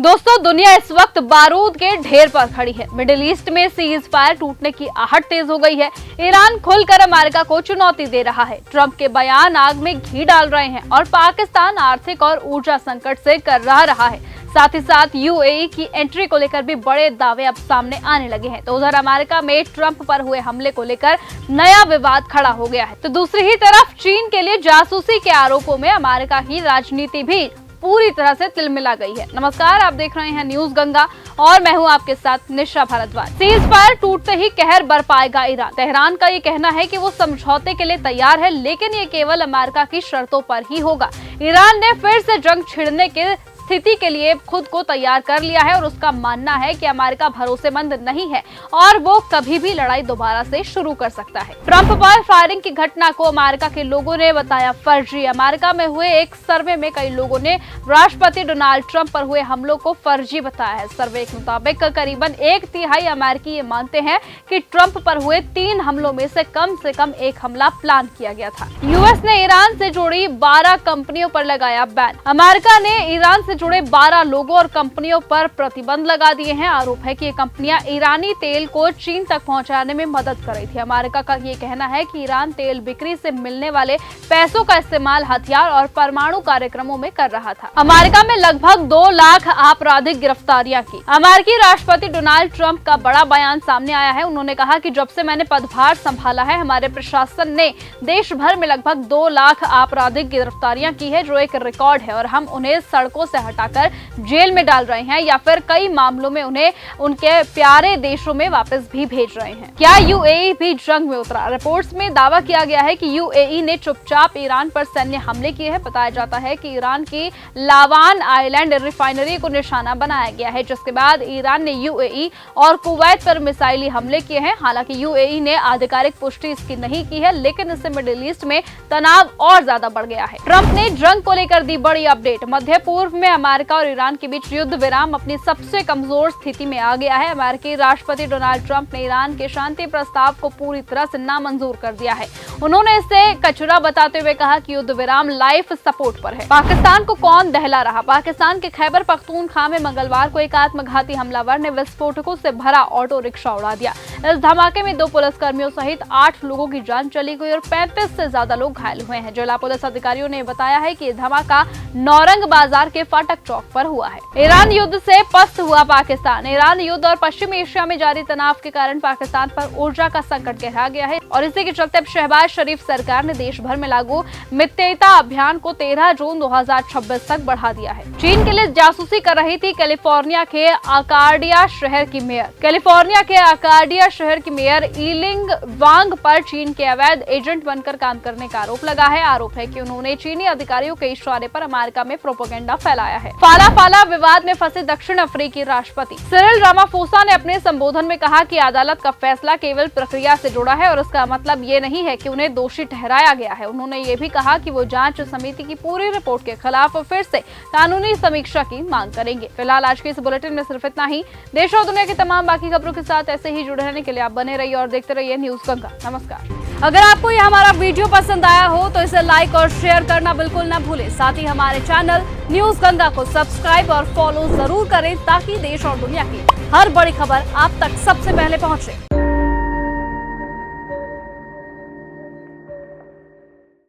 दोस्तों, दुनिया इस वक्त बारूद के ढेर पर खड़ी है। मिडिल ईस्ट में सीज फायर टूटने की आहट तेज हो गई है। ईरान खुलकर अमेरिका को चुनौती दे रहा है। ट्रंप के बयान आग में घी डाल रहे हैं और पाकिस्तान आर्थिक और ऊर्जा संकट से कर रहा है। साथ ही साथ यूएई की एंट्री को लेकर भी बड़े दावे अब सामने आने लगे हैं। तो उधर अमेरिका में ट्रंप पर हुए हमले को लेकर नया विवाद खड़ा हो गया है। तो दूसरी ही तरफ चीन के लिए जासूसी के आरोपों में अमेरिका की राजनीति भी पूरी तरह से तिलमिला गई है। नमस्कार, आप देख रहे हैं न्यूज गंगा और मैं हूं आपके साथ निशा भारद्वाज। सीज फायर टूटते ही कहर बर पाएगा ईरान। तेहरान का ये कहना है कि वो समझौते के लिए तैयार है, लेकिन ये केवल अमेरिका की शर्तों पर ही होगा। ईरान ने फिर से जंग छिड़ने के स्थिति के लिए खुद को तैयार कर लिया है और उसका मानना है कि अमेरिका भरोसेमंद नहीं है और वो कभी भी लड़ाई दोबारा से शुरू कर सकता है। ट्रंप पर फायरिंग की घटना को अमेरिका के लोगों ने बताया फर्जी। अमेरिका में हुए एक सर्वे में कई लोगों ने राष्ट्रपति डोनाल्ड ट्रंप पर हुए हमलों को फर्जी बताया है। सर्वे के मुताबिक करीबन 1/3 अमेरिकी ये मानते हैं कि ट्रंप पर हुए 3 हमलों में से कम एक हमला प्लान किया गया था। यूएस ने ईरान से जुड़ी 12 कंपनियों पर लगाया बैन। अमेरिका ने ईरान से जुड़े 12 लोगों और कंपनियों पर प्रतिबंध लगा दिए हैं। आरोप है कि ये कंपनियां ईरानी तेल को चीन तक पहुंचाने में मदद कर रही थी। अमेरिका का ये कहना है कि ईरान तेल बिक्री से मिलने वाले पैसों का इस्तेमाल हथियार और परमाणु कार्यक्रमों में कर रहा था। अमेरिका में लगभग 2 लाख आपराधिक गिरफ्तारियां की। अमेरिकी राष्ट्रपति डोनाल्ड ट्रंप का बड़ा बयान सामने आया है। उन्होंने कहा कि जब से मैंने पदभार संभाला है, हमारे प्रशासन ने देश भर में लगभग 2 लाख आपराधिक गिरफ्तारियां की है, जो एक रिकॉर्ड है, और हम उन्हें सड़कों से हटाकर जेल में डाल रहे हैं या फिर कई मामलों में उन्हें उनके प्यारे देशों में वापस भी भेज रहे हैं। क्या यूएई भी जंग में उतरा? रिपोर्ट्स में दावा किया गया है कि यूएई ने चुपचाप ईरान पर सैन्य हमले किए हैं। बताया जाता है कि ईरान की लावान आइलैंड रिफाइनरी को निशाना बनाया गया है, जिसके बाद ईरान ने यूएई और कुवैत पर मिसाइली हमले किए हैं। हालांकि यूएई ने आधिकारिक पुष्टि इसकी नहीं की है, लेकिन इससे मिडिल ईस्ट में तनाव और ज्यादा बढ़ गया है। ट्रंप ने जंग को लेकर दी बड़ी अपडेट। मध्य पूर्व में अमेरिका और ईरान के बीच युद्ध विराम अपनी सबसे कमजोर स्थिति में आ गया है। अमेरिकी राष्ट्रपति डोनाल्ड ट्रंप ने ईरान के शांति प्रस्ताव को पूरी तरह से नामंजूर कर दिया है। उन्होंने इसे कचरा बताते हुए कहा कि युद्ध विराम लाइफ सपोर्ट पर है। पाकिस्तान को कौन दहला रहा? पाकिस्तान के खैबर पख्तूनख्वा में मंगलवार को एक आत्मघाती हमलावर ने विस्फोटकों से भरा ऑटो रिक्शा उड़ा दिया। इस धमाके में 2 पुलिसकर्मियों सहित 8 लोगों की जान चली गई और 35 से ज्यादा लोग घायल हुए हैं। जिला पुलिस अधिकारियों ने बताया है कि यह धमाका नौरंग बाजार के फाटक चौक पर हुआ है। ईरान युद्ध से पस्त हुआ पाकिस्तान। ईरान युद्ध और पश्चिमी एशिया में जारी तनाव के कारण पाकिस्तान पर ऊर्जा का संकट गहरा गया है और इसी के चलते शहबाज शरीफ सरकार ने देश भर में लागू मितव्ययिता अभियान को 13 जून 2026 तक बढ़ा दिया है। चीन के लिए जासूसी कर रही थी कैलिफोर्निया के आर्काडिया शहर की मेयर। कैलिफोर्निया के आर्काडिया शहर की मेयर ईलिंग वांग पर चीन के अवैध एजेंट बनकर काम करने का आरोप लगा है। आरोप है कि उन्होंने चीनी अधिकारियों के इशारे पर अमेरिका में प्रोपेगेंडा फैलाया है। फाला विवाद में फंसे दक्षिण अफ्रीकी राष्ट्रपति सिरिल रामाफोसा ने अपने संबोधन में कहा कि अदालत का फैसला केवल प्रक्रिया से जुड़ा है और इसका मतलब ये नहीं है कि उन्हें दोषी ठहराया गया है। उन्होंने ये भी कहा कि वो जांच समिति की पूरी रिपोर्ट के खिलाफ फिर से कानूनी समीक्षा की मांग करेंगे। फिलहाल आज के इस बुलेटिन में सिर्फ इतना ही। देश और दुनिया की तमाम बाकी खबरों के साथ ऐसे ही जुड़े रहने के लिए आप बने रहिए और देखते रहिए न्यूज गंगा। नमस्कार। अगर आपको ये हमारा वीडियो पसंद आया हो तो इसे लाइक और शेयर करना बिल्कुल न भूलें। साथ ही हमारे चैनल न्यूज गंगा को सब्सक्राइब और फॉलो जरूर करें ताकि देश और दुनिया की हर बड़ी खबर आप तक सबसे पहले पहुंचे।